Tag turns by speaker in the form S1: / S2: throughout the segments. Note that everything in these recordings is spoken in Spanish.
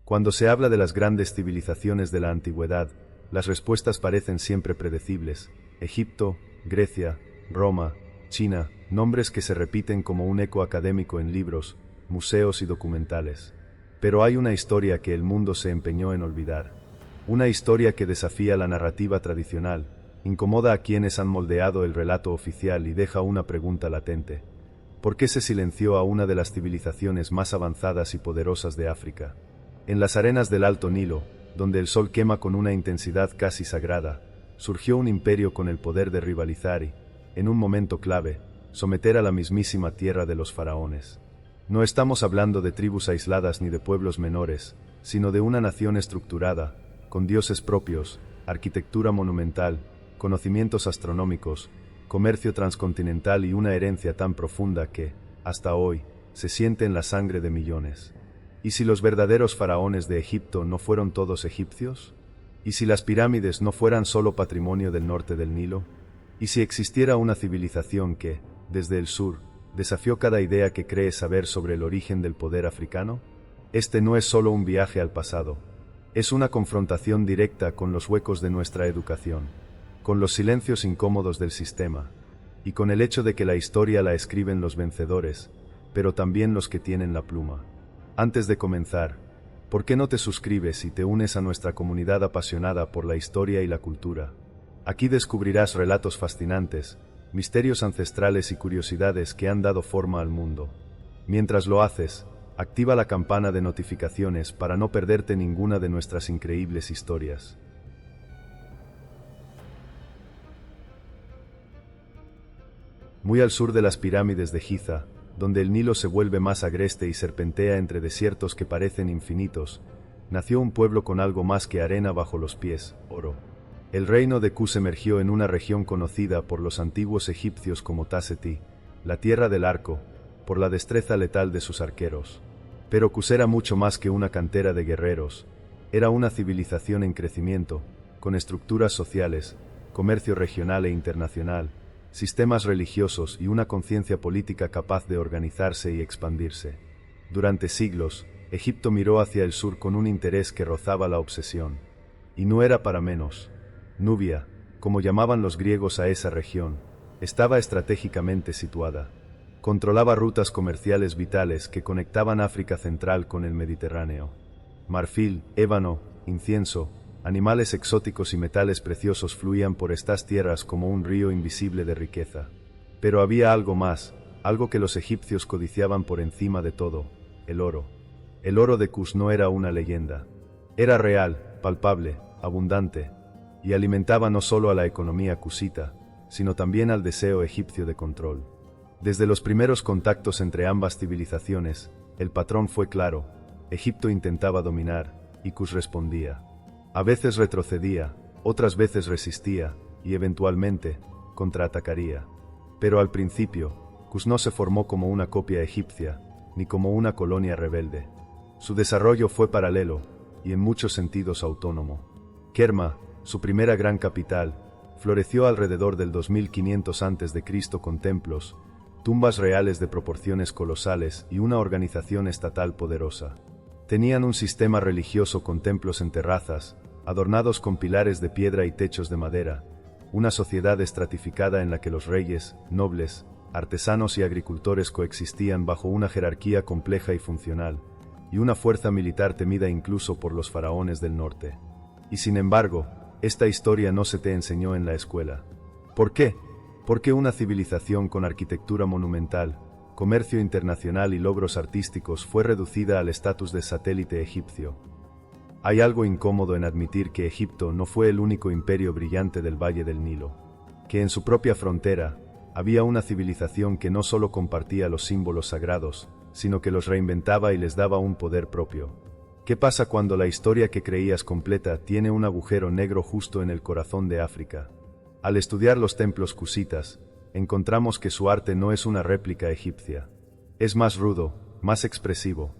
S1: Cuando se habla de las grandes civilizaciones de la antigüedad, las respuestas parecen siempre predecibles: Egipto, Grecia, Roma, China, nombres que se repiten como un eco académico en libros, museos y documentales. Pero hay una historia que el mundo se empeñó en olvidar. Una historia que desafía la narrativa tradicional, incomoda a quienes han moldeado el relato oficial y deja una pregunta latente. ¿Por qué se silenció a una de las civilizaciones más avanzadas y poderosas de África? En las arenas del Alto Nilo, donde el sol quema con una intensidad casi sagrada, surgió un imperio con el poder de rivalizar y, en un momento clave, someter a la mismísima tierra de los faraones. No estamos hablando de tribus aisladas ni de pueblos menores, sino de una nación estructurada, con dioses propios, arquitectura monumental, conocimientos astronómicos, comercio transcontinental y una herencia tan profunda que, hasta hoy, se siente en la sangre de millones. ¿Y si los verdaderos faraones de Egipto no fueron todos egipcios? ¿Y si las pirámides no fueran solo patrimonio del norte del Nilo? ¿Y si existiera una civilización que, desde el sur, desafió cada idea que cree saber sobre el origen del poder africano? Este no es solo un viaje al pasado, es una confrontación directa con los huecos de nuestra educación, con los silencios incómodos del sistema, y con el hecho de que la historia la escriben los vencedores, pero también los que tienen la pluma. Antes de comenzar, ¿por qué no te suscribes y te unes a nuestra comunidad apasionada por la historia y la cultura? Aquí descubrirás relatos fascinantes, misterios ancestrales y curiosidades que han dado forma al mundo. Mientras lo haces, activa la campana de notificaciones para no perderte ninguna de nuestras increíbles historias. Muy al sur de las pirámides de Giza, donde el Nilo se vuelve más agreste y serpentea entre desiertos que parecen infinitos, nació un pueblo con algo más que arena bajo los pies: oro. El reino de Kus emergió en una región conocida por los antiguos egipcios como Taseti, la tierra del arco, por la destreza letal de sus arqueros. Pero Kus era mucho más que una cantera de guerreros, era una civilización en crecimiento, con estructuras sociales, comercio regional e internacional, sistemas religiosos y una conciencia política capaz de organizarse y expandirse. Durante siglos, Egipto miró hacia el sur con un interés que rozaba la obsesión. Y no era para menos. Nubia, como llamaban los griegos a esa región, estaba estratégicamente situada. Controlaba rutas comerciales vitales que conectaban África Central con el Mediterráneo. Marfil, ébano, incienso, animales exóticos y metales preciosos fluían por estas tierras como un río invisible de riqueza. Pero había algo más, algo que los egipcios codiciaban por encima de todo: el oro. El oro de Kus no era una leyenda. Era real, palpable, abundante, y alimentaba no solo a la economía kusita, sino también al deseo egipcio de control. Desde los primeros contactos entre ambas civilizaciones, el patrón fue claro: Egipto intentaba dominar, y Kus respondía. A veces retrocedía, otras veces resistía, y eventualmente, contraatacaría. Pero al principio, Kus no se formó como una copia egipcia, ni como una colonia rebelde. Su desarrollo fue paralelo, y en muchos sentidos autónomo. Kerma, su primera gran capital, floreció alrededor del 2500 a.C. con templos, tumbas reales de proporciones colosales y una organización estatal poderosa. Tenían un sistema religioso con templos en terrazas, adornados con pilares de piedra y techos de madera, una sociedad estratificada en la que los reyes, nobles, artesanos y agricultores coexistían bajo una jerarquía compleja y funcional, y una fuerza militar temida incluso por los faraones del norte. Y sin embargo, esta historia no se te enseñó en la escuela. ¿Por qué? Porque una civilización con arquitectura monumental, comercio internacional y logros artísticos fue reducida al estatus de satélite egipcio. Hay algo incómodo en admitir que Egipto no fue el único imperio brillante del Valle del Nilo, que en su propia frontera había una civilización que no solo compartía los símbolos sagrados, sino que los reinventaba y les daba un poder propio. ¿Qué pasa cuando la historia que creías completa tiene un agujero negro justo en el corazón de África? Al estudiar los templos kusitas, encontramos que su arte no es una réplica egipcia. Es más rudo, más expresivo.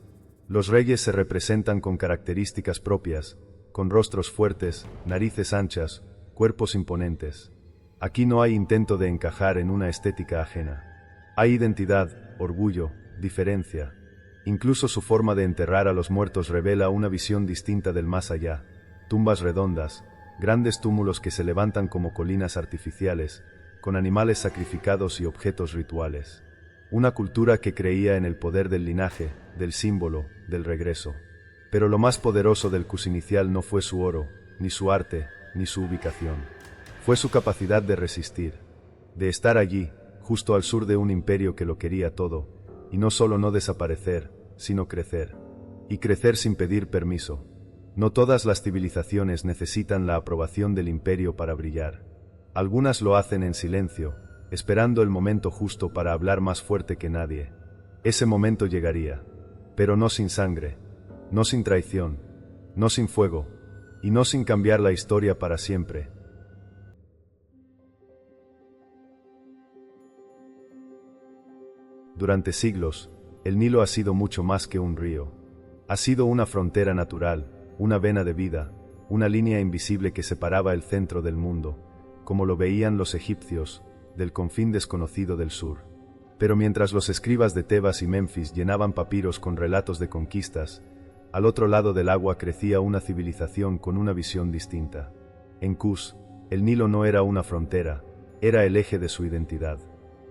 S1: Los reyes se representan con características propias, con rostros fuertes, narices anchas, cuerpos imponentes. Aquí no hay intento de encajar en una estética ajena. Hay identidad, orgullo, diferencia. Incluso su forma de enterrar a los muertos revela una visión distinta del más allá. Tumbas redondas, grandes túmulos que se levantan como colinas artificiales, con animales sacrificados y objetos rituales. Una cultura que creía en el poder del linaje, del símbolo, del regreso. Pero lo más poderoso del Cus inicial no fue su oro, ni su arte, ni su ubicación. Fue su capacidad de resistir, de estar allí, justo al sur de un imperio que lo quería todo, y no solo no desaparecer, sino crecer. Y crecer sin pedir permiso. No todas las civilizaciones necesitan la aprobación del imperio para brillar. Algunas lo hacen en silencio, esperando el momento justo para hablar más fuerte que nadie. Ese momento llegaría, pero no sin sangre, no sin traición, no sin fuego, y no sin cambiar la historia para siempre. Durante siglos, el Nilo ha sido mucho más que un río. Ha sido una frontera natural, una vena de vida, una línea invisible que separaba el centro del mundo, como lo veían los egipcios, del confín desconocido del sur. Pero mientras los escribas de Tebas y Memphis llenaban papiros con relatos de conquistas, al otro lado del agua crecía una civilización con una visión distinta. En Cus, el Nilo no era una frontera, era el eje de su identidad.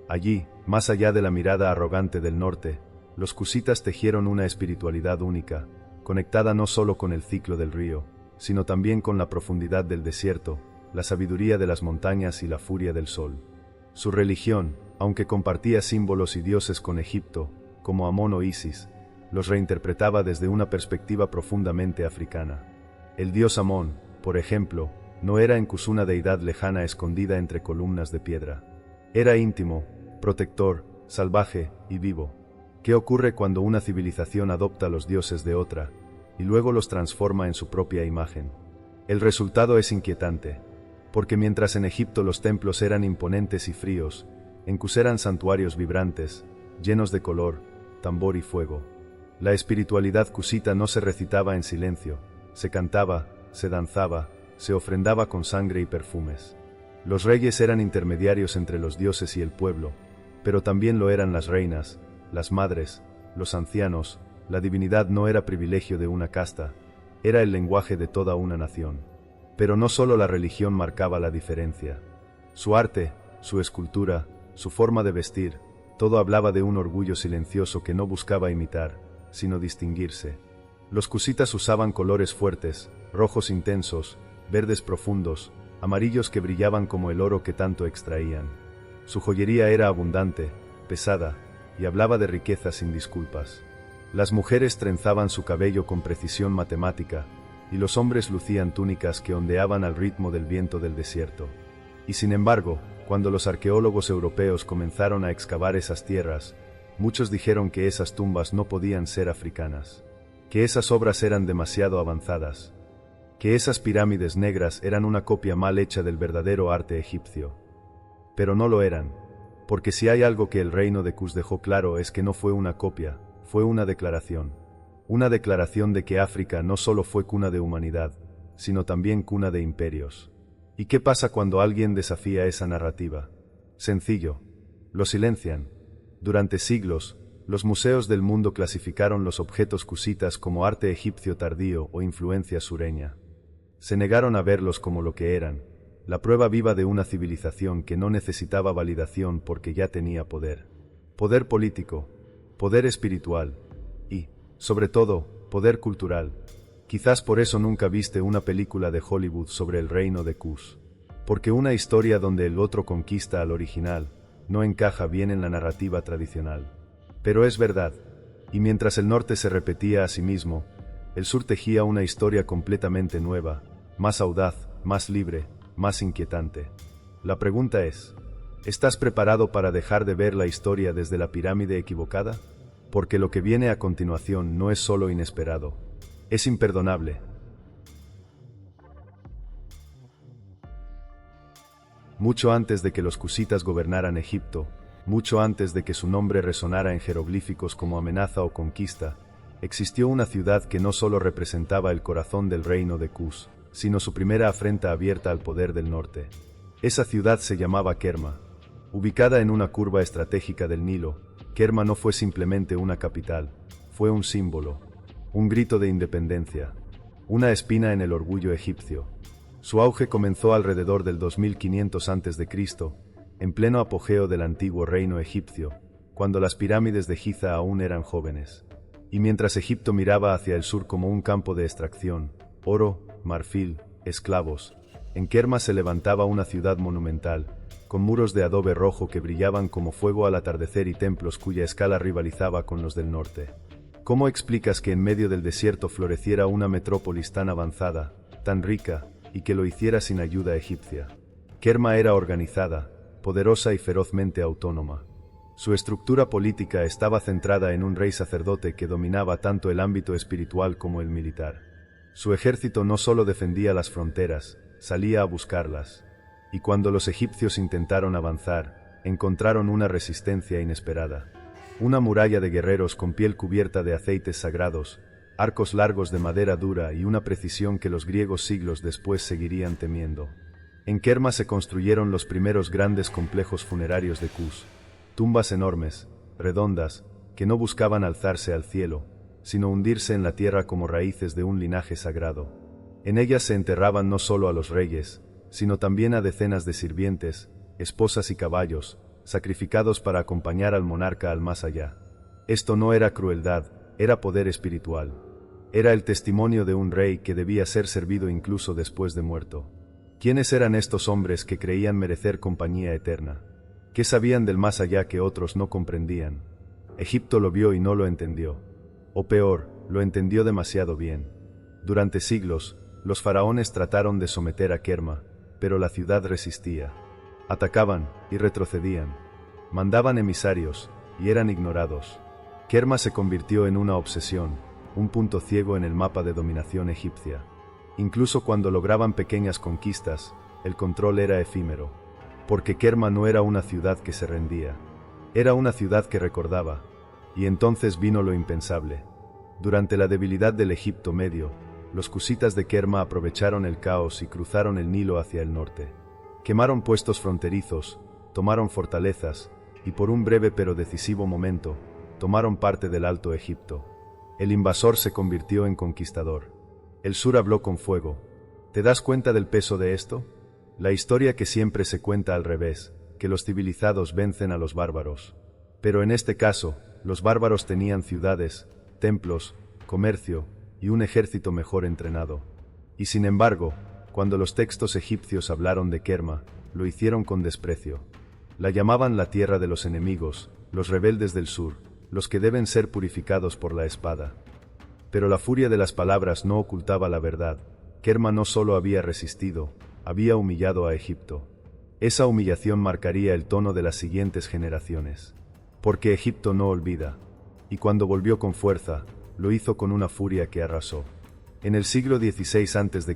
S1: Allí, más allá de la mirada arrogante del norte, los cusitas tejieron una espiritualidad única, conectada no solo con el ciclo del río, sino también con la profundidad del desierto, la sabiduría de las montañas y la furia del sol. Su religión, aunque compartía símbolos y dioses con Egipto, como Amón o Isis, los reinterpretaba desde una perspectiva profundamente africana. El dios Amón, por ejemplo, no era en Cus una deidad lejana escondida entre columnas de piedra. Era íntimo, protector, salvaje y vivo. ¿Qué ocurre cuando una civilización adopta los dioses de otra, y luego los transforma en su propia imagen? El resultado es inquietante, porque mientras en Egipto los templos eran imponentes y fríos, en Cus eran santuarios vibrantes, llenos de color, tambor y fuego. La espiritualidad cusita no se recitaba en silencio, se cantaba, se danzaba, se ofrendaba con sangre y perfumes. Los reyes eran intermediarios entre los dioses y el pueblo, pero también lo eran las reinas, las madres, los ancianos. La divinidad no era privilegio de una casta, era el lenguaje de toda una nación. Pero no solo la religión marcaba la diferencia. Su arte, su escultura, su forma de vestir, todo hablaba de un orgullo silencioso que no buscaba imitar, sino distinguirse. Los cusitas usaban colores fuertes, rojos intensos, verdes profundos, amarillos que brillaban como el oro que tanto extraían. Su joyería era abundante, pesada, y hablaba de riqueza sin disculpas. Las mujeres trenzaban su cabello con precisión matemática, y los hombres lucían túnicas que ondeaban al ritmo del viento del desierto. Y sin embargo, cuando los arqueólogos europeos comenzaron a excavar esas tierras, muchos dijeron que esas tumbas no podían ser africanas, que esas obras eran demasiado avanzadas, que esas pirámides negras eran una copia mal hecha del verdadero arte egipcio. Pero no lo eran, porque si hay algo que el reino de Cus dejó claro es que no fue una copia, fue una declaración de que África no solo fue cuna de humanidad, sino también cuna de imperios. ¿Y qué pasa cuando alguien desafía esa narrativa? Sencillo, lo silencian. Durante siglos, los museos del mundo clasificaron los objetos cusitas como arte egipcio tardío o influencia sureña. Se negaron a verlos como lo que eran, la prueba viva de una civilización que no necesitaba validación porque ya tenía poder. Poder político, poder espiritual y, sobre todo, poder cultural. Quizás por eso nunca viste una película de Hollywood sobre el reino de Cus. Porque una historia donde el otro conquista al original no encaja bien en la narrativa tradicional. Pero es verdad, y mientras el norte se repetía a sí mismo, el sur tejía una historia completamente nueva, más audaz, más libre, más inquietante. La pregunta es, ¿estás preparado para dejar de ver la historia desde la pirámide equivocada? Porque lo que viene a continuación no es solo inesperado, es imperdonable. Mucho antes de que los cusitas gobernaran Egipto, mucho antes de que su nombre resonara en jeroglíficos como amenaza o conquista, existió una ciudad que no solo representaba el corazón del reino de Cus, sino su primera afrenta abierta al poder del norte. Esa ciudad se llamaba Kerma. Ubicada en una curva estratégica del Nilo, Kerma no fue simplemente una capital, fue un símbolo, un grito de independencia, una espina en el orgullo egipcio. Su auge comenzó alrededor del 2500 a.C., en pleno apogeo del antiguo reino egipcio, cuando las pirámides de Giza aún eran jóvenes. Y mientras Egipto miraba hacia el sur como un campo de extracción, oro, marfil, esclavos, en Kerma se levantaba una ciudad monumental, con muros de adobe rojo que brillaban como fuego al atardecer y templos cuya escala rivalizaba con los del norte. ¿Cómo explicas que en medio del desierto floreciera una metrópolis tan avanzada, tan rica, y que lo hiciera sin ayuda egipcia? Kerma era organizada, poderosa y ferozmente autónoma. Su estructura política estaba centrada en un rey sacerdote que dominaba tanto el ámbito espiritual como el militar. Su ejército no solo defendía las fronteras, salía a buscarlas. Y cuando los egipcios intentaron avanzar, encontraron una resistencia inesperada. Una muralla de guerreros con piel cubierta de aceites sagrados, arcos largos de madera dura y una precisión que los griegos siglos después seguirían temiendo. En Kerma se construyeron los primeros grandes complejos funerarios de Kuz, tumbas enormes, redondas, que no buscaban alzarse al cielo, sino hundirse en la tierra como raíces de un linaje sagrado. En ellas se enterraban no solo a los reyes, sino también a decenas de sirvientes, esposas y caballos, sacrificados para acompañar al monarca al más allá. Esto no era crueldad, era poder espiritual. Era el testimonio de un rey que debía ser servido incluso después de muerto. ¿Quiénes eran estos hombres que creían merecer compañía eterna? ¿Qué sabían del más allá que otros no comprendían? Egipto lo vio y no lo entendió. O peor, lo entendió demasiado bien. Durante siglos, los faraones trataron de someter a Kerma, pero la ciudad resistía. Atacaban y retrocedían. Mandaban emisarios y eran ignorados. Kerma se convirtió en una obsesión, un punto ciego en el mapa de dominación egipcia. Incluso cuando lograban pequeñas conquistas, el control era efímero. Porque Kerma no era una ciudad que se rendía. Era una ciudad que recordaba. Y entonces vino lo impensable. Durante la debilidad del Egipto Medio, los cusitas de Kerma aprovecharon el caos y cruzaron el Nilo hacia el norte. Quemaron puestos fronterizos, tomaron fortalezas, y por un breve pero decisivo momento, tomaron parte del Alto Egipto. El invasor se convirtió en conquistador. El sur habló con fuego. ¿Te das cuenta del peso de esto? La historia que siempre se cuenta al revés, que los civilizados vencen a los bárbaros. Pero en este caso, los bárbaros tenían ciudades, templos, comercio, y un ejército mejor entrenado. Y sin embargo, cuando los textos egipcios hablaron de Kerma, lo hicieron con desprecio. La llamaban la tierra de los enemigos, los rebeldes del sur, los que deben ser purificados por la espada. Pero la furia de las palabras no ocultaba la verdad. Kerma no solo había resistido, había humillado a Egipto. Esa humillación marcaría el tono de las siguientes generaciones. Porque Egipto no olvida. Y cuando volvió con fuerza, lo hizo con una furia que arrasó. En el siglo XVI a.C.,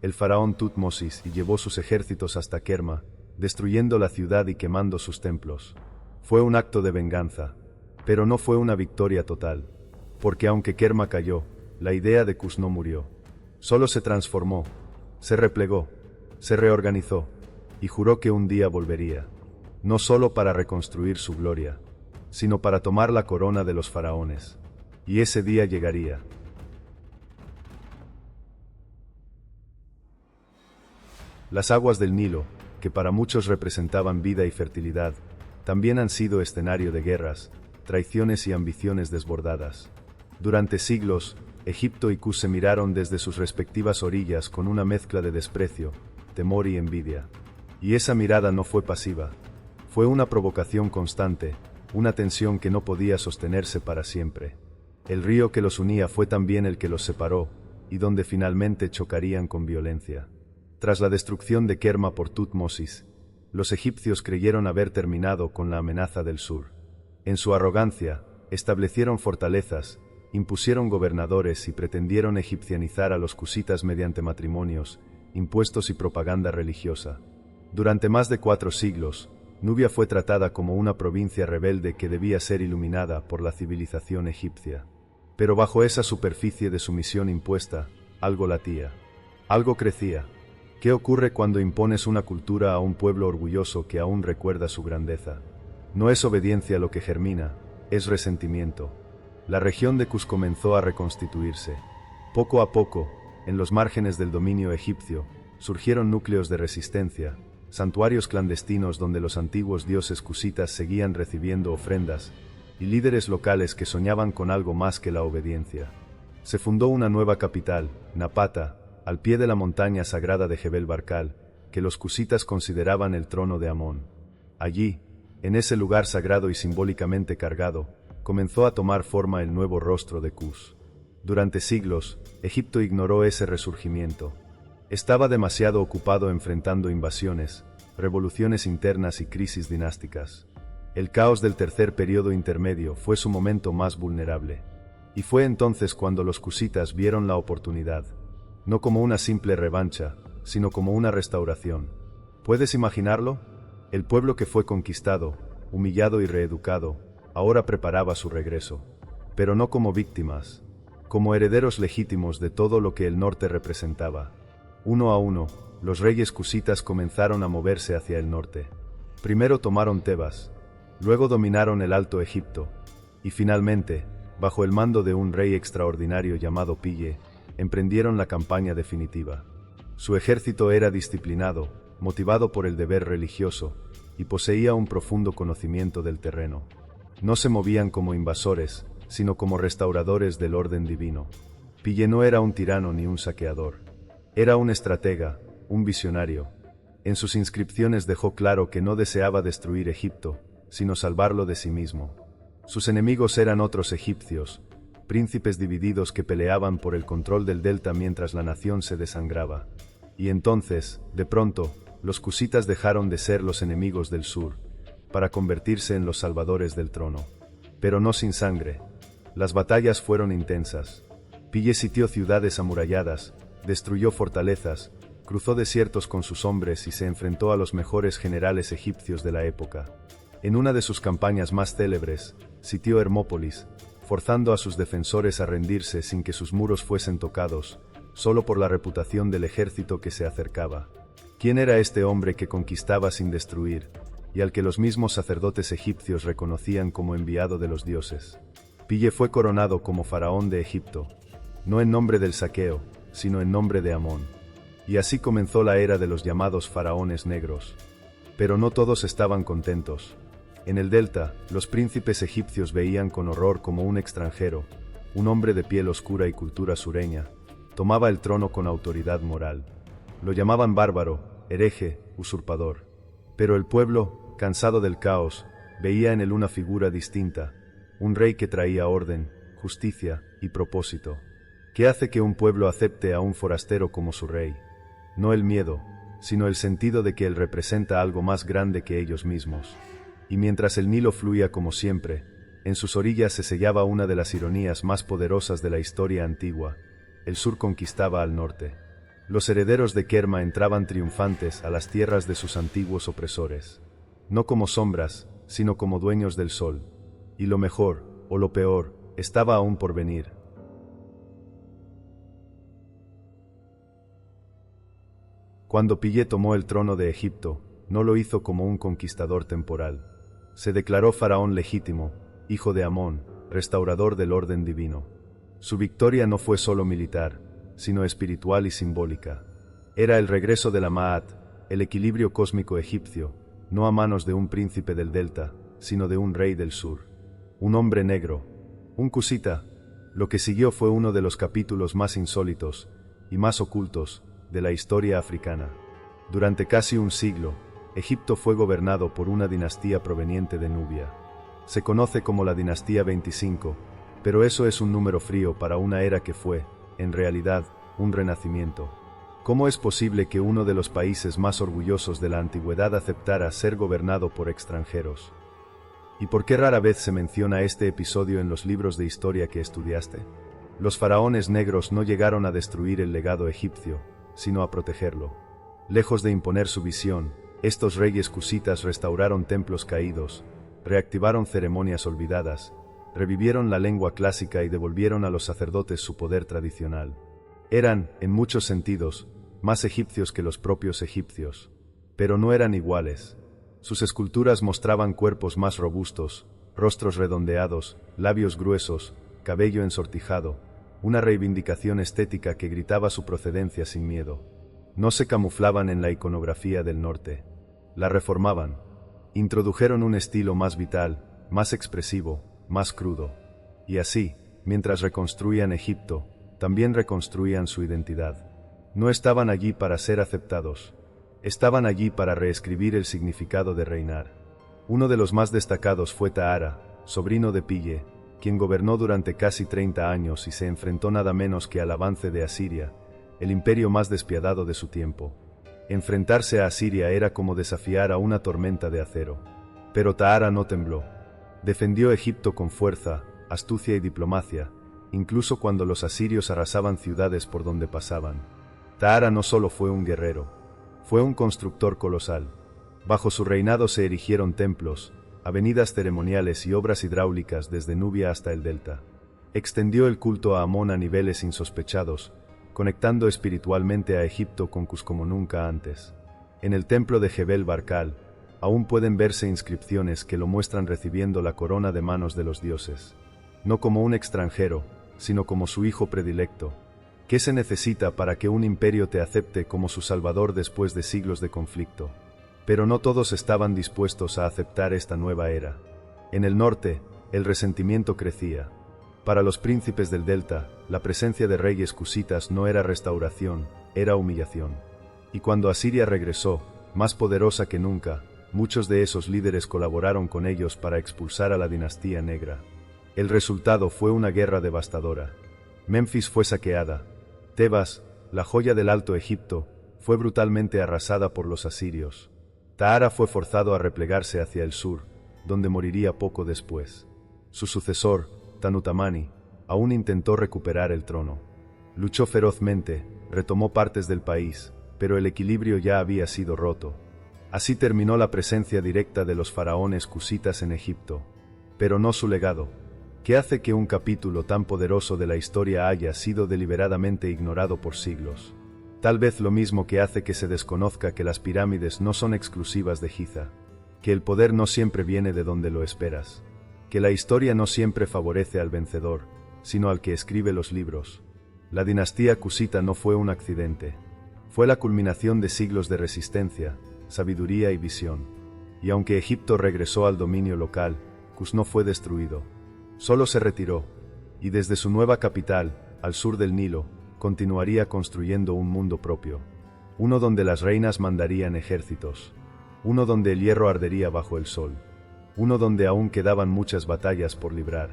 S1: el faraón Tutmosis llevó sus ejércitos hasta Kerma, destruyendo la ciudad y quemando sus templos. Fue un acto de venganza, pero no fue una victoria total, porque aunque Kerma cayó, la idea de Kuz no murió. Solo se transformó, se replegó, se reorganizó, y juró que un día volvería, no solo para reconstruir su gloria, sino para tomar la corona de los faraones. Y ese día llegaría. Las aguas del Nilo, que para muchos representaban vida y fertilidad, también han sido escenario de guerras, traiciones y ambiciones desbordadas. Durante siglos, Egipto y Kuz se miraron desde sus respectivas orillas con una mezcla de desprecio, temor y envidia. Y esa mirada no fue pasiva. Fue una provocación constante, una tensión que no podía sostenerse para siempre. El río que los unía fue también el que los separó, y donde finalmente chocarían con violencia. Tras la destrucción de Kerma por Tutmosis, los egipcios creyeron haber terminado con la amenaza del sur. En su arrogancia, establecieron fortalezas, impusieron gobernadores y pretendieron egipcianizar a los cusitas mediante matrimonios, impuestos y propaganda religiosa. Durante más de 4 siglos, Nubia fue tratada como una provincia rebelde que debía ser iluminada por la civilización egipcia. Pero bajo esa superficie de sumisión impuesta, algo latía. Algo crecía. ¿Qué ocurre cuando impones una cultura a un pueblo orgulloso que aún recuerda su grandeza? No es obediencia lo que germina, es resentimiento. la región de Cus comenzó a reconstituirse. Poco a poco, en los márgenes del dominio egipcio, surgieron núcleos de resistencia, santuarios clandestinos donde los antiguos dioses cusitas seguían recibiendo ofrendas, y líderes locales que soñaban con algo más que la obediencia. Se fundó una nueva capital, Napata, al pie de la montaña sagrada de Jebel Barkal, que los cusitas consideraban el trono de Amón. Allí, en ese lugar sagrado y simbólicamente cargado, comenzó a tomar forma el nuevo rostro de Cus. Durante siglos, Egipto ignoró ese resurgimiento. Estaba demasiado ocupado enfrentando invasiones, revoluciones internas y crisis dinásticas. El caos del tercer periodo intermedio fue su momento más vulnerable. Y fue entonces cuando los cusitas vieron la oportunidad, no como una simple revancha, sino como una restauración. ¿Puedes imaginarlo? El pueblo que fue conquistado, humillado y reeducado, ahora preparaba su regreso. Pero no como víctimas, como herederos legítimos de todo lo que el norte representaba. Uno a uno, los reyes cusitas comenzaron a moverse hacia el norte. Primero tomaron Tebas, luego dominaron el Alto Egipto, y finalmente, bajo el mando de un rey extraordinario llamado Pille, emprendieron la campaña definitiva. Su ejército era disciplinado, motivado por el deber religioso, y poseía un profundo conocimiento del terreno. No se movían como invasores, sino como restauradores del orden divino. Pille no era un tirano ni un saqueador. Era un estratega, un visionario. En sus inscripciones dejó claro que no deseaba destruir Egipto, sino salvarlo de sí mismo. Sus enemigos eran otros egipcios, príncipes divididos que peleaban por el control del delta mientras la nación se desangraba. Y entonces, de pronto, los cusitas dejaron de ser los enemigos del sur, para convertirse en los salvadores del trono. Pero no sin sangre. Las batallas fueron intensas. Pille sitió ciudades amuralladas, destruyó fortalezas, cruzó desiertos con sus hombres y se enfrentó a los mejores generales egipcios de la época. En una de sus campañas más célebres, sitió Hermópolis, forzando a sus defensores a rendirse sin que sus muros fuesen tocados, solo por la reputación del ejército que se acercaba. ¿Quién era este hombre que conquistaba sin destruir, y al que los mismos sacerdotes egipcios reconocían como enviado de los dioses? Pille fue coronado como faraón de Egipto, no en nombre del saqueo, sino en nombre de Amón. Y así comenzó la era de los llamados faraones negros. Pero no todos estaban contentos. En el delta, los príncipes egipcios veían con horror como un extranjero, un hombre de piel oscura y cultura sureña, tomaba el trono con autoridad moral. Lo llamaban bárbaro, hereje, usurpador. Pero el pueblo, cansado del caos, veía en él una figura distinta, un rey que traía orden, justicia y propósito. ¿Qué hace que un pueblo acepte a un forastero como su rey? No el miedo, sino el sentido de que él representa algo más grande que ellos mismos. Y mientras el Nilo fluía como siempre, en sus orillas se sellaba una de las ironías más poderosas de la historia antigua: el sur conquistaba al norte. Los herederos de Kerma entraban triunfantes a las tierras de sus antiguos opresores. No como sombras, sino como dueños del sol. Y lo mejor, o lo peor, estaba aún por venir. Cuando Pille tomó el trono de Egipto, no lo hizo como un conquistador temporal. Se declaró faraón legítimo, hijo de Amón, restaurador del orden divino. Su victoria no fue solo militar, sino espiritual y simbólica. Era el regreso de la Ma'at, el equilibrio cósmico egipcio, no a manos de un príncipe del delta, sino de un rey del sur. Un hombre negro, un cusita. Lo que siguió fue uno de los capítulos más insólitos y más ocultos de la historia africana. Durante casi un siglo, Egipto fue gobernado por una dinastía proveniente de Nubia. Se conoce como la dinastía 25, pero eso es un número frío para una era que fue, en realidad, un renacimiento. ¿Cómo es posible que uno de los países más orgullosos de la antigüedad aceptara ser gobernado por extranjeros? ¿Y por qué rara vez se menciona este episodio en los libros de historia que estudiaste? Los faraones negros no llegaron a destruir el legado egipcio, sino a protegerlo. Lejos de imponer su visión, estos reyes cusitas restauraron templos caídos, reactivaron ceremonias olvidadas, revivieron la lengua clásica y devolvieron a los sacerdotes su poder tradicional. Eran, en muchos sentidos, más egipcios que los propios egipcios, pero no eran iguales. Sus esculturas mostraban cuerpos más robustos, rostros redondeados, labios gruesos, cabello ensortijado, una reivindicación estética que gritaba su procedencia sin miedo. No se camuflaban en la iconografía del norte. La reformaban. Introdujeron un estilo más vital, más expresivo, más crudo. Y así, mientras reconstruían Egipto, también reconstruían su identidad. No estaban allí para ser aceptados. Estaban allí para reescribir el significado de reinar. Uno de los más destacados fue Tahara, sobrino de Pille, quien gobernó durante casi 30 años y se enfrentó nada menos que al avance de Asiria, el imperio más despiadado de su tiempo. Enfrentarse a Asiria era como desafiar a una tormenta de acero. Pero Tahara no tembló. Defendió Egipto con fuerza, astucia y diplomacia, incluso cuando los asirios arrasaban ciudades por donde pasaban. Tahara no solo fue un guerrero, fue un constructor colosal. Bajo su reinado se erigieron templos, avenidas ceremoniales y obras hidráulicas desde Nubia hasta el delta. Extendió el culto a Amón a niveles insospechados, conectando espiritualmente a Egipto con Cus como nunca antes. En el templo de Jebel Barkal, aún pueden verse inscripciones que lo muestran recibiendo la corona de manos de los dioses. No como un extranjero, sino como su hijo predilecto. ¿Qué se necesita para que un imperio te acepte como su salvador después de siglos de conflicto? Pero no todos estaban dispuestos a aceptar esta nueva era. En el norte, el resentimiento crecía. Para los príncipes del delta, la presencia de reyes cusitas no era restauración, era humillación. Y cuando Asiria regresó, más poderosa que nunca, muchos de esos líderes colaboraron con ellos para expulsar a la dinastía negra. El resultado fue una guerra devastadora. Memphis fue saqueada. Tebas, la joya del Alto Egipto, fue brutalmente arrasada por los asirios. Tahara fue forzado a replegarse hacia el sur, donde moriría poco después. Su sucesor, Tanutamani, aún intentó recuperar el trono. Luchó ferozmente, retomó partes del país, pero el equilibrio ya había sido roto. Así terminó la presencia directa de los faraones cusitas en Egipto, pero no su legado. ¿Qué hace que un capítulo tan poderoso de la historia haya sido deliberadamente ignorado por siglos? Tal vez lo mismo que hace que se desconozca que las pirámides no son exclusivas de Giza, que el poder no siempre viene de donde lo esperas, que la historia no siempre favorece al vencedor, sino al que escribe los libros. La dinastía cusita no fue un accidente, fue la culminación de siglos de resistencia, sabiduría y visión. Y aunque Egipto regresó al dominio local, Cus no fue destruido. Solo se retiró, y desde su nueva capital, al sur del Nilo, continuaría construyendo un mundo propio. Uno donde las reinas mandarían ejércitos. Uno donde el hierro ardería bajo el sol. Uno donde aún quedaban muchas batallas por librar.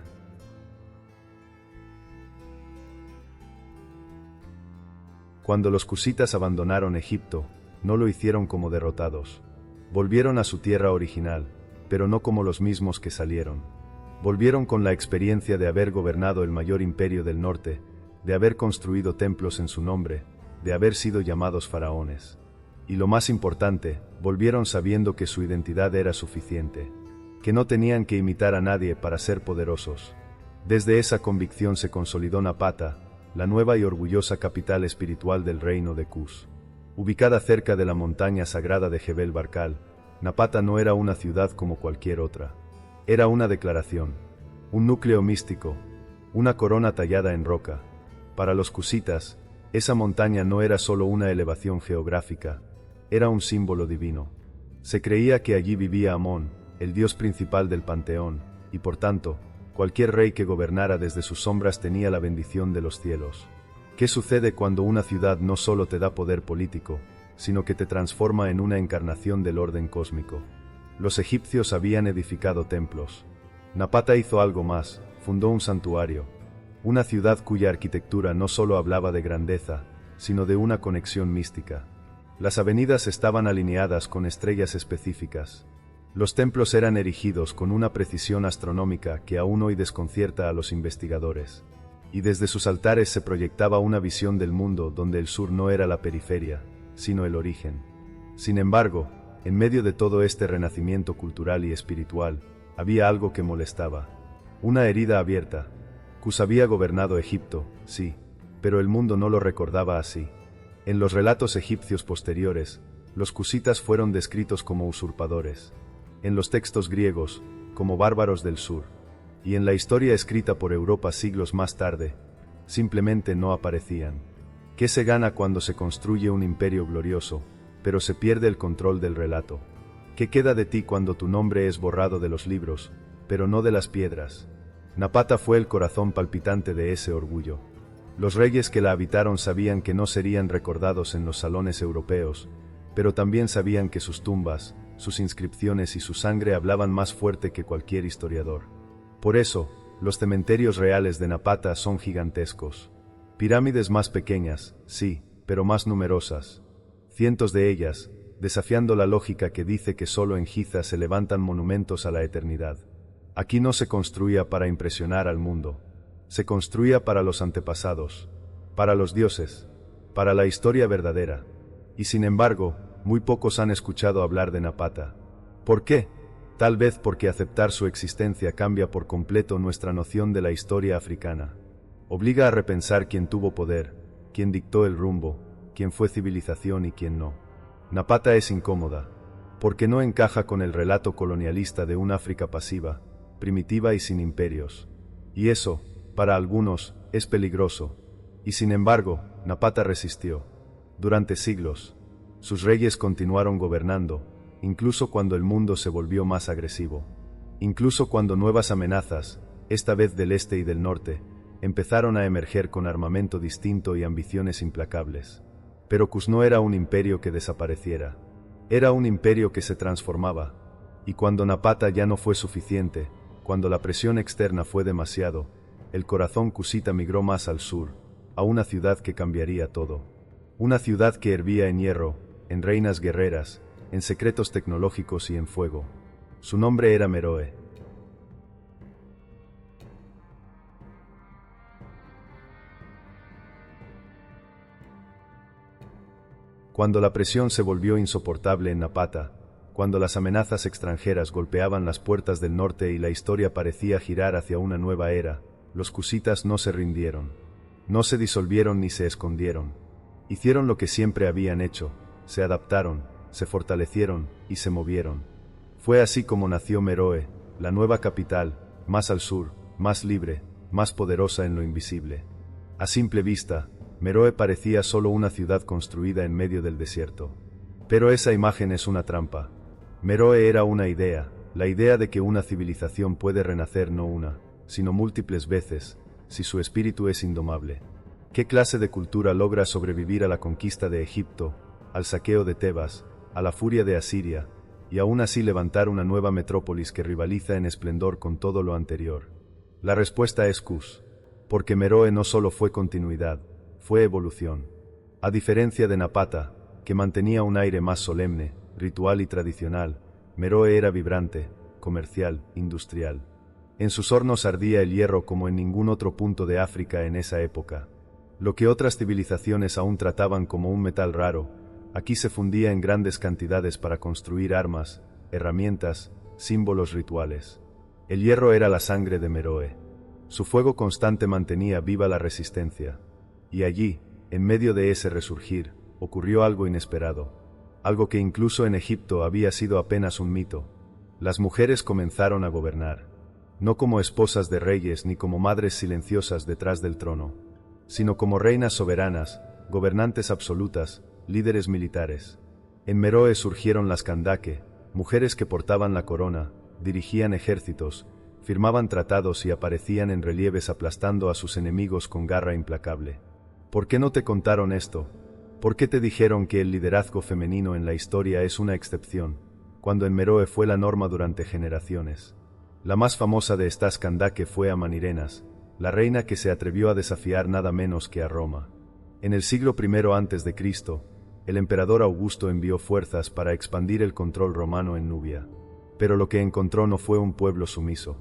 S1: Cuando los cusitas abandonaron Egipto, no lo hicieron como derrotados. Volvieron a su tierra original, pero no como los mismos que salieron. Volvieron con la experiencia de haber gobernado el mayor imperio del norte, de haber construido templos en su nombre, de haber sido llamados faraones. Y lo más importante, volvieron sabiendo que su identidad era suficiente, que no tenían que imitar a nadie para ser poderosos. Desde esa convicción se consolidó Napata, la nueva y orgullosa capital espiritual del reino de Cus. Ubicada cerca de la montaña sagrada de Jebel Barkal, Napata no era una ciudad como cualquier otra. Era una declaración, un núcleo místico, una corona tallada en roca. Para los cusitas, esa montaña no era solo una elevación geográfica, era un símbolo divino. Se creía que allí vivía Amón, el dios principal del panteón, y por tanto, cualquier rey que gobernara desde sus sombras tenía la bendición de los cielos. ¿Qué sucede cuando una ciudad no solo te da poder político, sino que te transforma en una encarnación del orden cósmico? Los egipcios habían edificado templos. Napata hizo algo más, fundó un santuario. Una ciudad cuya arquitectura no solo hablaba de grandeza, sino de una conexión mística. Las avenidas estaban alineadas con estrellas específicas. Los templos eran erigidos con una precisión astronómica que aún hoy desconcierta a los investigadores. Y desde sus altares se proyectaba una visión del mundo donde el sur no era la periferia, sino el origen. Sin embargo, en medio de todo este renacimiento cultural y espiritual, había algo que molestaba. Una herida abierta. Cus había gobernado Egipto, sí, pero el mundo no lo recordaba así. En los relatos egipcios posteriores, los cusitas fueron descritos como usurpadores. En los textos griegos, como bárbaros del sur. y en la historia escrita por Europa siglos más tarde, simplemente no aparecían. ¿Qué se gana cuando se construye un imperio glorioso, pero se pierde el control del relato? ¿Qué queda de ti cuando tu nombre es borrado de los libros, pero no de las piedras? Napata fue el corazón palpitante de ese orgullo. Los reyes que la habitaron sabían que no serían recordados en los salones europeos, pero también sabían que sus tumbas, sus inscripciones y su sangre hablaban más fuerte que cualquier historiador. Por eso, los cementerios reales de Napata son gigantescos. Pirámides más pequeñas, sí, pero más numerosas. Cientos de ellas, desafiando la lógica que dice que solo en Giza se levantan monumentos a la eternidad. Aquí no se construía para impresionar al mundo. Se construía para los antepasados, para los dioses, para la historia verdadera. Y sin embargo, muy pocos han escuchado hablar de Napata. ¿Por qué? Tal vez porque aceptar su existencia cambia por completo nuestra noción de la historia africana. Obliga a repensar quién tuvo poder, quién dictó el rumbo, quién fue civilización y quién no. Napata es incómoda, porque no encaja con el relato colonialista de un África pasiva, primitiva y sin imperios. Y eso, para algunos, es peligroso. Y sin embargo, Napata resistió. Durante siglos, sus reyes continuaron gobernando, incluso cuando el mundo se volvió más agresivo. Incluso cuando nuevas amenazas, esta vez del este y del norte, empezaron a emerger con armamento distinto y ambiciones implacables. Pero Cus no era un imperio que desapareciera. Era un imperio que se transformaba. Y cuando Napata ya no fue suficiente, cuando la presión externa fue demasiado, el corazón cusita migró más al sur, a una ciudad que cambiaría todo. Una ciudad que hervía en hierro, en reinas guerreras, en secretos tecnológicos y en fuego. Su nombre era Meroe. Cuando la presión se volvió insoportable en Napata, cuando las amenazas extranjeras golpeaban las puertas del norte y la historia parecía girar hacia una nueva era, los cusitas no se rindieron. No se disolvieron ni se escondieron. Hicieron lo que siempre habían hecho, se adaptaron, se fortalecieron y se movieron. Fue así como nació Meroe, la nueva capital, más al sur, más libre, más poderosa en lo invisible. A simple vista, Meroe parecía solo una ciudad construida en medio del desierto. Pero esa imagen es una trampa. Meroe era una idea, la idea de que una civilización puede renacer no una, sino múltiples veces, si su espíritu es indomable. ¿Qué clase de cultura logra sobrevivir a la conquista de Egipto, al saqueo de Tebas, a la furia de Asiria, y aún así levantar una nueva metrópolis que rivaliza en esplendor con todo lo anterior? La respuesta es Cus, porque Meroe no solo fue continuidad, fue evolución. A diferencia de Napata, que mantenía un aire más solemne, ritual y tradicional, Meroe era vibrante, comercial, industrial. En sus hornos ardía el hierro como en ningún otro punto de África en esa época. Lo que otras civilizaciones aún trataban como un metal raro, aquí se fundía en grandes cantidades para construir armas, herramientas, símbolos rituales. El hierro era la sangre de Meroe. Su fuego constante mantenía viva la resistencia. Y allí, en medio de ese resurgir, ocurrió algo inesperado. Algo que incluso en Egipto había sido apenas un mito. Las mujeres comenzaron a gobernar. No como esposas de reyes ni como madres silenciosas detrás del trono, sino como reinas soberanas, gobernantes absolutas, líderes militares. En Meroe surgieron las Kandake, mujeres que portaban la corona, dirigían ejércitos, firmaban tratados y aparecían en relieves aplastando a sus enemigos con garra implacable. ¿Por qué no te contaron esto? ¿Por qué te dijeron que el liderazgo femenino en la historia es una excepción, cuando en Meroe fue la norma durante generaciones? La más famosa de estas Kandake fue Amanirenas, la reina que se atrevió a desafiar nada menos que a Roma. En el siglo I a.C., el emperador Augusto envió fuerzas para expandir el control romano en Nubia. Pero lo que encontró no fue un pueblo sumiso.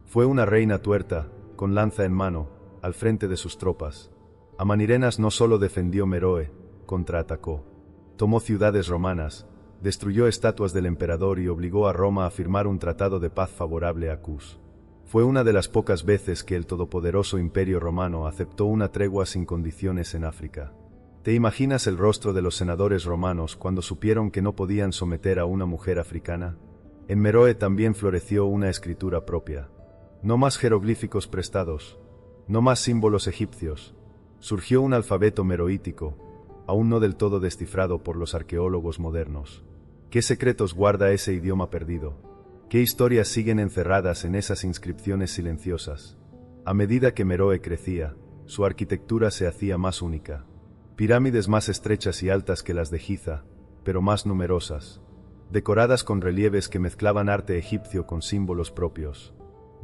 S1: Fue una reina tuerta, con lanza en mano, al frente de sus tropas. Amanirenas no solo defendió Meroe, contraatacó. Tomó ciudades romanas, destruyó estatuas del emperador y obligó a Roma a firmar un tratado de paz favorable a Cus. Fue una de las pocas veces que el todopoderoso imperio romano aceptó una tregua sin condiciones en África. ¿Te imaginas el rostro de los senadores romanos cuando supieron que no podían someter a una mujer africana? En Meroe también floreció una escritura propia. No más jeroglíficos prestados. No más símbolos egipcios. Surgió un alfabeto meroítico, aún no del todo descifrado por los arqueólogos modernos. ¿Qué secretos guarda ese idioma perdido? ¿Qué historias siguen encerradas en esas inscripciones silenciosas? A medida que Meroe crecía, su arquitectura se hacía más única. Pirámides más estrechas y altas que las de Giza, pero más numerosas, decoradas con relieves que mezclaban arte egipcio con símbolos propios.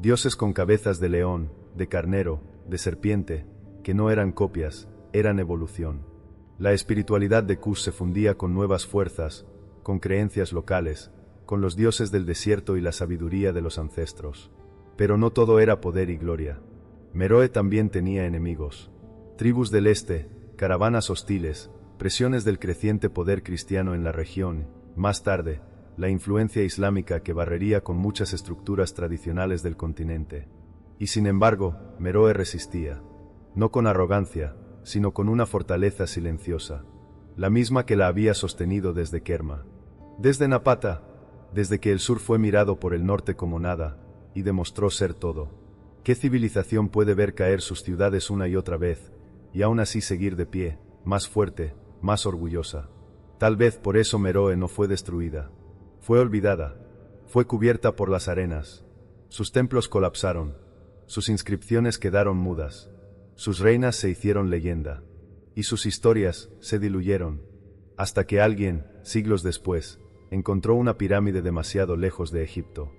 S1: Dioses con cabezas de león, de carnero, de serpiente, que no eran copias, eran evolución. La espiritualidad de Kuz se fundía con nuevas fuerzas, con creencias locales, con los dioses del desierto y la sabiduría de los ancestros. Pero no todo era poder y gloria. Meroe también tenía enemigos. Tribus del este, caravanas hostiles, presiones del creciente poder cristiano en la región, más tarde, la influencia islámica que barrería con muchas estructuras tradicionales del continente. Y sin embargo, Meroe resistía. No con arrogancia, sino con una fortaleza silenciosa. La misma que la había sostenido desde Kerma. Desde Napata, desde que el sur fue mirado por el norte como nada, y demostró ser todo. ¿Qué civilización puede ver caer sus ciudades una y otra vez, y aún así seguir de pie, más fuerte, más orgullosa? Tal vez por eso Meroe no fue destruida. Fue olvidada. Fue cubierta por las arenas. Sus templos colapsaron. Sus inscripciones quedaron mudas. Sus reinas se hicieron leyenda. Y sus historias se diluyeron. Hasta que alguien, siglos después, encontró una pirámide demasiado lejos de Egipto.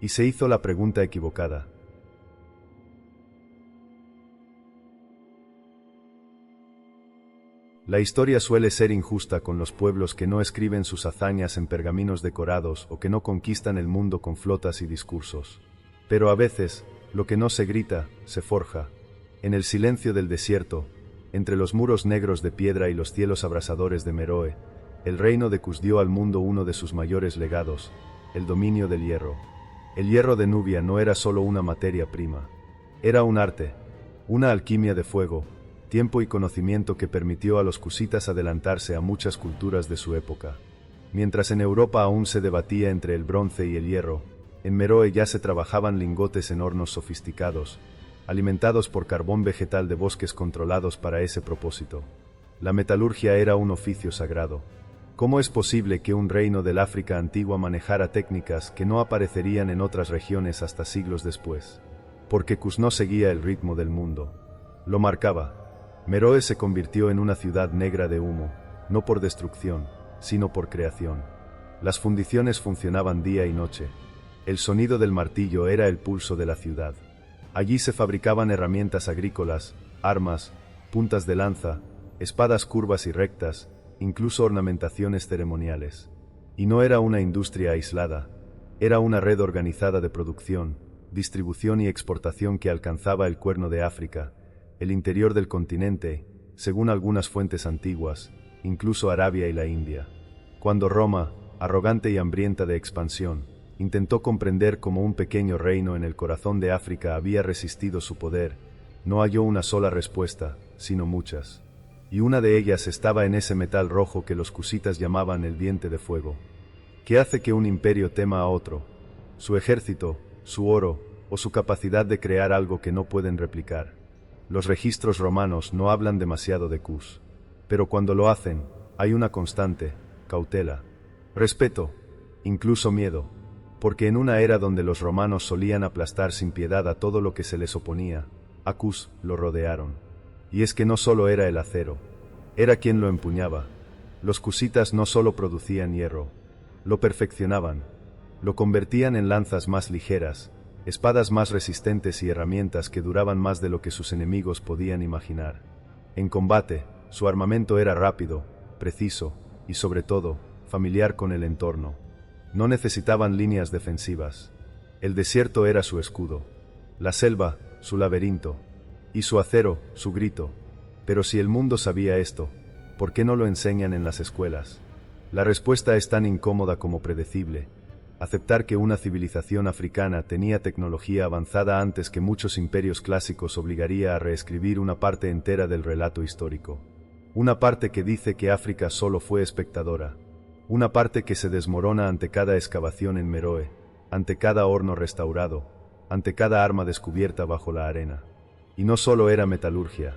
S1: Y se hizo la pregunta equivocada. La historia suele ser injusta con los pueblos que no escriben sus hazañas en pergaminos decorados o que no conquistan el mundo con flotas y discursos. Pero a veces, lo que no se grita, se forja. En el silencio del desierto, entre los muros negros de piedra y los cielos abrasadores de Meroe, el reino de Kuz dio al mundo uno de sus mayores legados, el dominio del hierro. El hierro de Nubia no era solo una materia prima. Era un arte, una alquimia de fuego, tiempo y conocimiento que permitió a los kuzitas adelantarse a muchas culturas de su época. Mientras en Europa aún se debatía entre el bronce y el hierro, en Meroe ya se trabajaban lingotes en hornos sofisticados, alimentados por carbón vegetal de bosques controlados para ese propósito. La metalurgia era un oficio sagrado. ¿Cómo es posible que un reino del África antigua manejara técnicas que no aparecerían en otras regiones hasta siglos después? Porque Kuz no seguía el ritmo del mundo. Lo marcaba. Meroe se convirtió en una ciudad negra de humo, no por destrucción, sino por creación. Las fundiciones funcionaban día y noche. El sonido del martillo era el pulso de la ciudad. Allí se fabricaban herramientas agrícolas, armas, puntas de lanza, espadas curvas y rectas, incluso ornamentaciones ceremoniales. Y no era una industria aislada, era una red organizada de producción, distribución y exportación que alcanzaba el Cuerno de África, el interior del continente, según algunas fuentes antiguas, incluso Arabia y la India. Cuando Roma, arrogante y hambrienta de expansión, intentó comprender cómo un pequeño reino en el corazón de África había resistido su poder, no halló una sola respuesta, sino muchas. Y una de ellas estaba en ese metal rojo que los kuzitas llamaban el diente de fuego. ¿Qué hace que un imperio tema a otro? Su ejército, su oro, o su capacidad de crear algo que no pueden replicar. Los registros romanos no hablan demasiado de Kuz, pero cuando lo hacen, hay una constante, cautela, respeto, incluso miedo, porque en una era donde los romanos solían aplastar sin piedad a todo lo que se les oponía, a Kuz lo rodearon. Y es que no solo era el acero, era quien lo empuñaba. Los kuzitas no solo producían hierro, lo perfeccionaban, lo convertían en lanzas más ligeras, espadas más resistentes y herramientas que duraban más de lo que sus enemigos podían imaginar. En combate, su armamento era rápido, preciso y, sobre todo, familiar con el entorno. No necesitaban líneas defensivas. El desierto era su escudo, la selva, su laberinto, y su acero, su grito. Pero si el mundo sabía esto, ¿por qué no lo enseñan en las escuelas? La respuesta es tan incómoda como predecible. Aceptar que una civilización africana tenía tecnología avanzada antes que muchos imperios clásicos obligaría a reescribir una parte entera del relato histórico. Una parte que dice que África solo fue espectadora. Una parte que se desmorona ante cada excavación en Meroe, ante cada horno restaurado, ante cada arma descubierta bajo la arena. Y no solo era metalurgia.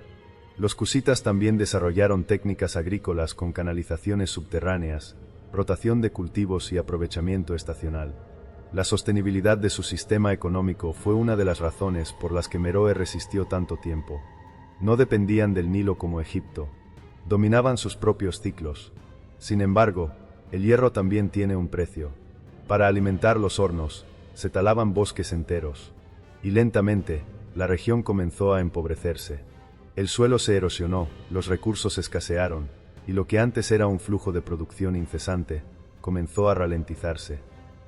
S1: Los cusitas también desarrollaron técnicas agrícolas con canalizaciones subterráneas, rotación de cultivos y aprovechamiento estacional. La sostenibilidad de su sistema económico fue una de las razones por las que Meroe resistió tanto tiempo. No dependían del Nilo como Egipto. Dominaban sus propios ciclos. Sin embargo, el hierro también tiene un precio. Para alimentar los hornos, se talaban bosques enteros. Y lentamente, la región comenzó a empobrecerse. El suelo se erosionó, los recursos escasearon, y lo que antes era un flujo de producción incesante, comenzó a ralentizarse.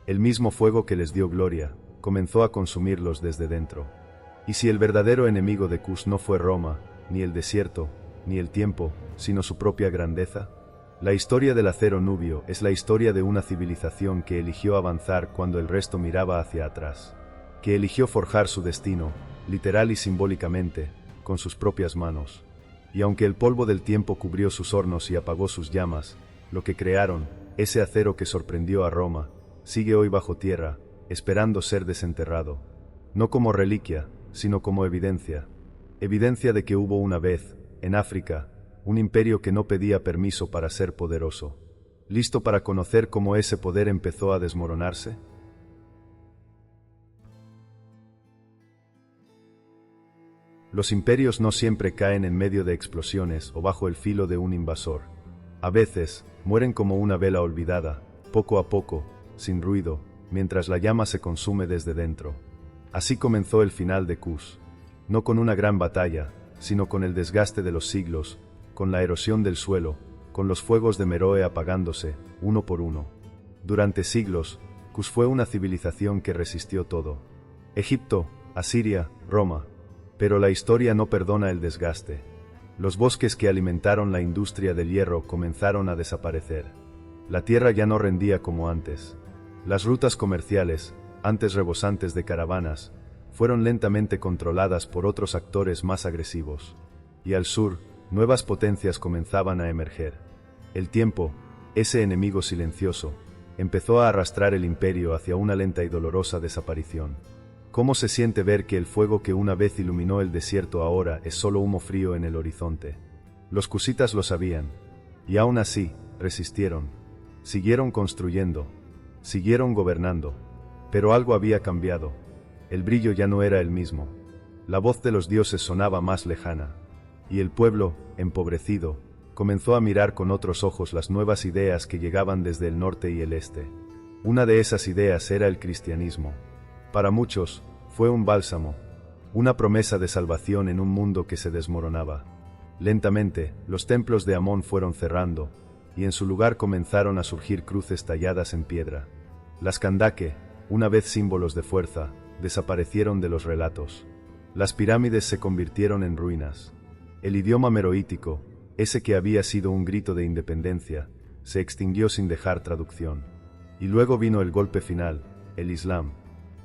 S1: El mismo fuego que les dio gloria, comenzó a consumirlos desde dentro. Y si el verdadero enemigo de Cus no fue Roma, ni el desierto, ni el tiempo, sino su propia grandeza, la historia del acero nubio es la historia de una civilización que eligió avanzar cuando el resto miraba hacia atrás, que eligió forjar su destino, literal y simbólicamente, con sus propias manos. Y aunque el polvo del tiempo cubrió sus hornos y apagó sus llamas, lo que crearon, ese acero que sorprendió a Roma, sigue hoy bajo tierra, esperando ser desenterrado. No como reliquia, sino como evidencia. Evidencia de que hubo una vez, en África, un imperio que no pedía permiso para ser poderoso. ¿Listo para conocer cómo ese poder empezó a desmoronarse? Los imperios no siempre caen en medio de explosiones o bajo el filo de un invasor. A veces, mueren como una vela olvidada, poco a poco, sin ruido, mientras la llama se consume desde dentro. Así comenzó el final de Cus. No con una gran batalla, sino con el desgaste de los siglos, con la erosión del suelo, con los fuegos de Meroe apagándose, uno por uno. Durante siglos, Cus fue una civilización que resistió todo. Egipto, Asiria, Roma. Pero la historia no perdona el desgaste. Los bosques que alimentaron la industria del hierro comenzaron a desaparecer. La tierra ya no rendía como antes. Las rutas comerciales, antes rebosantes de caravanas, fueron lentamente controladas por otros actores más agresivos. Y al sur, nuevas potencias comenzaban a emerger. El tiempo, ese enemigo silencioso, empezó a arrastrar el imperio hacia una lenta y dolorosa desaparición. ¿Cómo se siente ver que el fuego que una vez iluminó el desierto ahora es solo humo frío en el horizonte? Los cusitas lo sabían, y aún así, resistieron. Siguieron construyendo, siguieron gobernando, pero algo había cambiado. El brillo ya no era el mismo. La voz de los dioses sonaba más lejana, y el pueblo, empobrecido, comenzó a mirar con otros ojos las nuevas ideas que llegaban desde el norte y el este. Una de esas ideas era el cristianismo. Para muchos, fue un bálsamo, una promesa de salvación en un mundo que se desmoronaba. Lentamente, los templos de Amón fueron cerrando, y en su lugar comenzaron a surgir cruces talladas en piedra. Las Kandake, una vez símbolos de fuerza, desaparecieron de los relatos. Las pirámides se convirtieron en ruinas. El idioma meroítico, ese que había sido un grito de independencia, se extinguió sin dejar traducción. Y luego vino el golpe final, el Islam.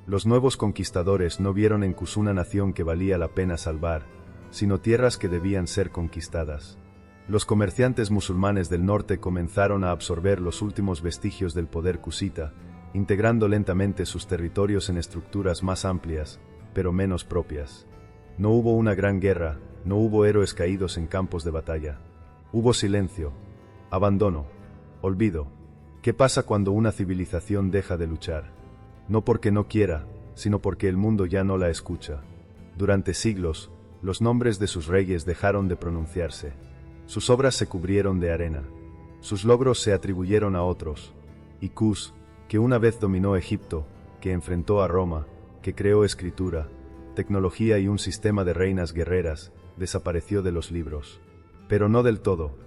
S1: Los nuevos conquistadores no vieron en Cus una nación que valía la pena salvar, sino tierras que debían ser conquistadas. Los comerciantes musulmanes del norte comenzaron a absorber los últimos vestigios del poder cusita, integrando lentamente sus territorios en estructuras más amplias, pero menos propias. No hubo una gran guerra, no hubo héroes caídos en campos de batalla. Hubo silencio, abandono, olvido. ¿Qué pasa cuando una civilización deja de luchar? No porque no quiera, sino porque el mundo ya no la escucha. Durante siglos, los nombres de sus reyes dejaron de pronunciarse. Sus obras se cubrieron de arena. Sus logros se atribuyeron a otros. Y Cus, que una vez dominó Egipto, que enfrentó a Roma, que creó escritura, tecnología y un sistema de reinas guerreras, desapareció de los libros. Pero no del todo,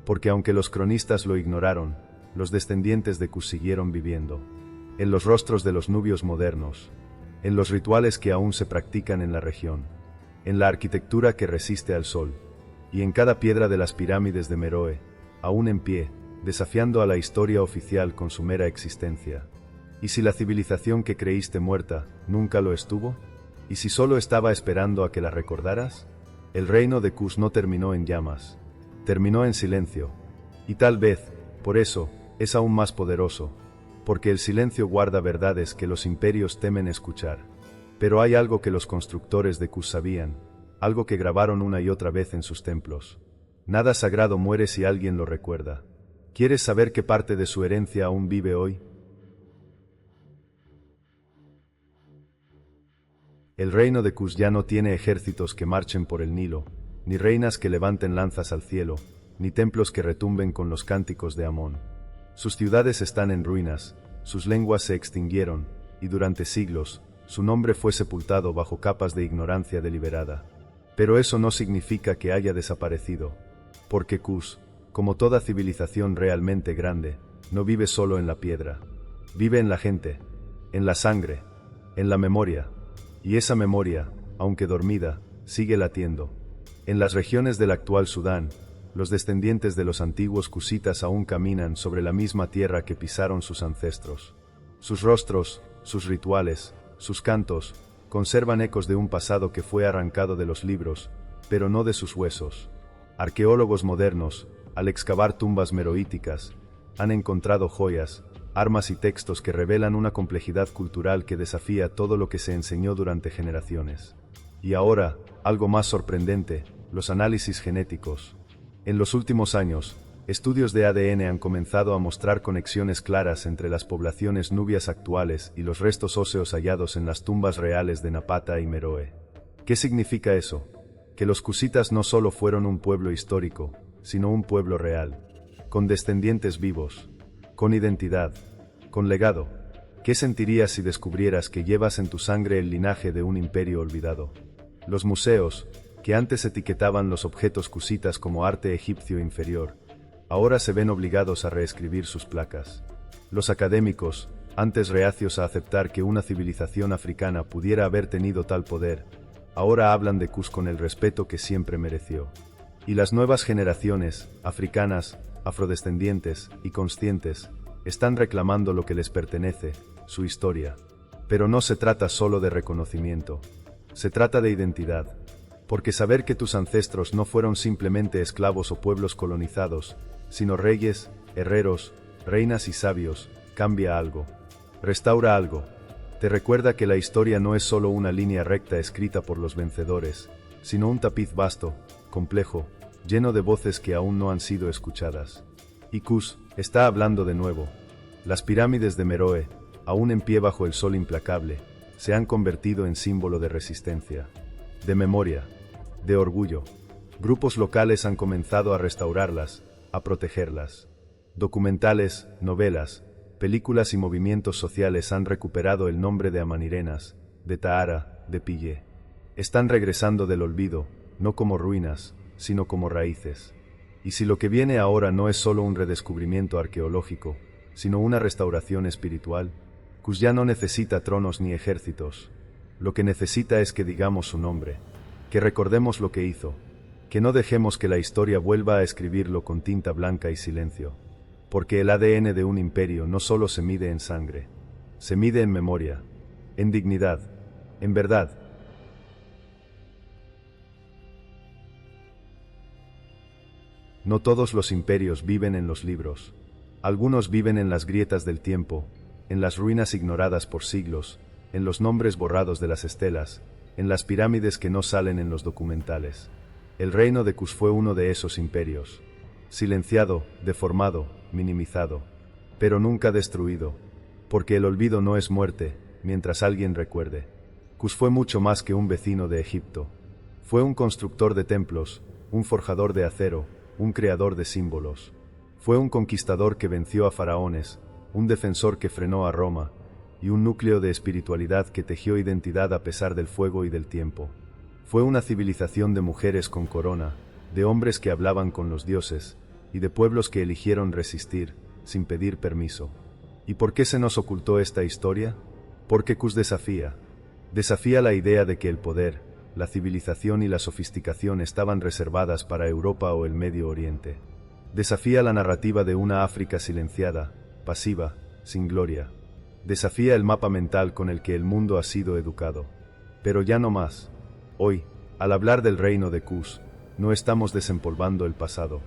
S1: porque aunque los cronistas lo ignoraron, los descendientes de Cus siguieron viviendo. En los rostros de los nubios modernos, en los rituales que aún se practican en la región, en la arquitectura que resiste al sol, y en cada piedra de las pirámides de Meroe, aún en pie, desafiando a la historia oficial con su mera existencia. ¿Y si la civilización que creíste muerta, nunca lo estuvo? ¿Y si solo estaba esperando a que la recordaras? El reino de Cus no terminó en llamas, terminó en silencio, y tal vez, por eso, es aún más poderoso, porque el silencio guarda verdades que los imperios temen escuchar. Pero hay algo que los constructores de Kus sabían, algo que grabaron una y otra vez en sus templos. Nada sagrado muere si alguien lo recuerda. ¿Quieres saber qué parte de su herencia aún vive hoy? El reino de Kus ya no tiene ejércitos que marchen por el Nilo, ni reinas que levanten lanzas al cielo, ni templos que retumben con los cánticos de Amón. Sus ciudades están en ruinas, sus lenguas se extinguieron, y durante siglos, su nombre fue sepultado bajo capas de ignorancia deliberada. Pero eso no significa que haya desaparecido, porque Kus, como toda civilización realmente grande, no vive solo en la piedra. Vive en la gente, en la sangre, en la memoria. Y esa memoria, aunque dormida, sigue latiendo. En las regiones del actual Sudán, los descendientes de los antiguos kusitas aún caminan sobre la misma tierra que pisaron sus ancestros. Sus rostros, sus rituales, sus cantos, conservan ecos de un pasado que fue arrancado de los libros, pero no de sus huesos. Arqueólogos modernos, al excavar tumbas meroíticas, han encontrado joyas, armas y textos que revelan una complejidad cultural que desafía todo lo que se enseñó durante generaciones. Y ahora, algo más sorprendente, los análisis genéticos. En los últimos años, estudios de ADN han comenzado a mostrar conexiones claras entre las poblaciones nubias actuales y los restos óseos hallados en las tumbas reales de Napata y Meroe. ¿Qué significa eso? Que los kusitas no solo fueron un pueblo histórico, sino un pueblo real, con descendientes vivos, con identidad, con legado. ¿Qué sentirías si descubrieras que llevas en tu sangre el linaje de un imperio olvidado? Los museos, que antes etiquetaban los objetos kusitas como arte egipcio inferior, ahora se ven obligados a reescribir sus placas. Los académicos, antes reacios a aceptar que una civilización africana pudiera haber tenido tal poder, ahora hablan de Kus con el respeto que siempre mereció. Y las nuevas generaciones, africanas, afrodescendientes y conscientes, están reclamando lo que les pertenece, su historia. Pero no se trata solo de reconocimiento, se trata de identidad. Porque saber que tus ancestros no fueron simplemente esclavos o pueblos colonizados, sino reyes, herreros, reinas y sabios, cambia algo, restaura algo. Te recuerda que la historia no es solo una línea recta escrita por los vencedores, sino un tapiz vasto, complejo, lleno de voces que aún no han sido escuchadas. Y Kus está hablando de nuevo. Las pirámides de Meroe, aún en pie bajo el sol implacable, se han convertido en símbolo de resistencia, de memoria, de orgullo. Grupos locales han comenzado a restaurarlas, a protegerlas. Documentales, novelas, películas y movimientos sociales han recuperado el nombre de Amanirenas, de Tahara, de Pillé. Están regresando del olvido, no como ruinas, sino como raíces. Y si lo que viene ahora no es solo un redescubrimiento arqueológico, sino una restauración espiritual, Kus ya no necesita tronos ni ejércitos. Lo que necesita es que digamos su nombre, que recordemos lo que hizo, que no dejemos que la historia vuelva a escribirlo con tinta blanca y silencio. Porque el ADN de un imperio no solo se mide en sangre, se mide en memoria, en dignidad, en verdad. No todos los imperios viven en los libros. Algunos viven en las grietas del tiempo, en las ruinas ignoradas por siglos, en los nombres borrados de las estelas, en las pirámides que no salen en los documentales. El reino de Kus fue uno de esos imperios. Silenciado, deformado, minimizado, pero nunca destruido, porque el olvido no es muerte, mientras alguien recuerde. Kus fue mucho más que un vecino de Egipto. Fue un constructor de templos, un forjador de acero, un creador de símbolos. Fue un conquistador que venció a faraones, un defensor que frenó a Roma, y un núcleo de espiritualidad que tejió identidad a pesar del fuego y del tiempo. Fue una civilización de mujeres con corona, de hombres que hablaban con los dioses, y de pueblos que eligieron resistir, sin pedir permiso. ¿Y por qué se nos ocultó esta historia? Porque Kus desafía la idea de que el poder, la civilización y la sofisticación estaban reservadas para Europa o el Medio Oriente. Desafía la narrativa de una África silenciada, pasiva, sin gloria. Desafía el mapa mental con el que el mundo ha sido educado. Pero ya no más. Hoy, al hablar del reino de Kus, no estamos desempolvando el pasado.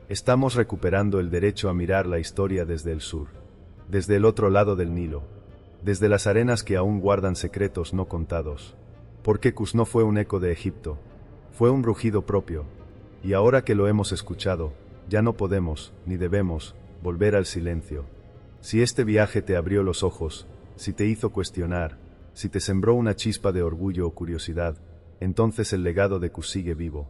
S1: Estamos recuperando el derecho a mirar la historia desde el sur, desde el otro lado del Nilo. desde las arenas que aún guardan secretos no contados. Porque Cus no fue un eco de Egipto, fue un rugido propio. Y ahora que lo hemos escuchado, ya no podemos, ni debemos, volver al silencio. Si este viaje te abrió los ojos, si te hizo cuestionar, si te sembró una chispa de orgullo o curiosidad, entonces el legado de Cus sigue vivo.